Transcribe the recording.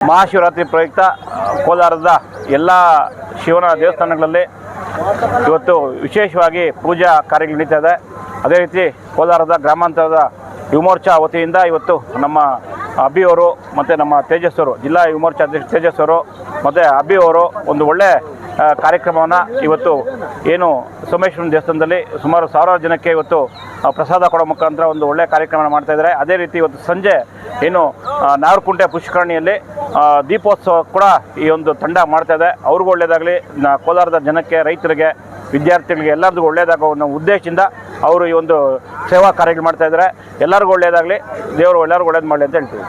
ಮಹಾಶಿವರಾತ್ರಿ ಪ್ರಯುಕ್ತ ಕೋಲಾರದ ಎಲ್ಲ ಶಿವನ ದೇವಸ್ಥಾನಗಳಲ್ಲಿ ಇವತ್ತು ವಿಶೇಷವಾಗಿ ಪೂಜಾ ಕಾರ್ಯಗಳು ನಡೀತಾ ಇದೆ. ಅದೇ ರೀತಿ ಕೋಲಾರದ ಗ್ರಾಮಾಂತರದ ಯುವ ಮೋರ್ಚಾ ವತಿಯಿಂದ ಇವತ್ತು ನಮ್ಮ ಅಬ್ಬಿ ಅವರು ಮತ್ತು ನಮ್ಮ ತೇಜಸ್ ಅವರು, ಜಿಲ್ಲಾ ಯುವ ಮೋರ್ಚಾ ಅಧ್ಯಕ್ಷ ತೇಜಸ್ ಅವರು ಮತ್ತು ಅಬ್ಬಿ ಅವರು ಒಂದು ಒಳ್ಳೆ ಕಾರ್ಯಕ್ರಮವನ್ನು ಇವತ್ತು ಏನು ಸೋಮೇಶ್ವರನ ದೇವಸ್ಥಾನದಲ್ಲಿ ಸುಮಾರು 1000 ಜನಕ್ಕೆ ಇವತ್ತು ಪ್ರಸಾದ ಕೊಡೋ ಮುಖಾಂತರ ಒಂದು ಒಳ್ಳೆಯ ಕಾರ್ಯಕ್ರಮ ಮಾಡ್ತಾಯಿದ್ದಾರೆ. ಅದೇ ರೀತಿ ಇವತ್ತು ಸಂಜೆ ಏನು ನಾಗರಕುಂಟೆ ಪುಷ್ಕರಣಿಯಲ್ಲಿ ದೀಪೋತ್ಸವ ಕೂಡ ಈ ಒಂದು ತಂಡ ಮಾಡ್ತಾಯಿದೆ. ಅವ್ರಿಗೂ ಒಳ್ಳೆಯದಾಗಲಿ, ಕೋಲಾರದ ಜನಕ್ಕೆ, ರೈತರಿಗೆ, ವಿದ್ಯಾರ್ಥಿಗಳಿಗೆ ಎಲ್ಲರಿಗೂ ಒಳ್ಳೆಯದಾಗೋ ಅನ್ನೋ ಉದ್ದೇಶದಿಂದ ಅವರು ಈ ಒಂದು ಸೇವಾ ಕಾರ್ಯಗಳು ಮಾಡ್ತಾಯಿದ್ದಾರೆ. ಎಲ್ಲರಿಗೂ ಒಳ್ಳೆಯದಾಗಲಿ, ದೇವರು ಎಲ್ಲರಿಗೂ ಒಳ್ಳೇದು ಮಾಡಲಿ ಅಂತ ಹೇಳ್ತೀವಿ.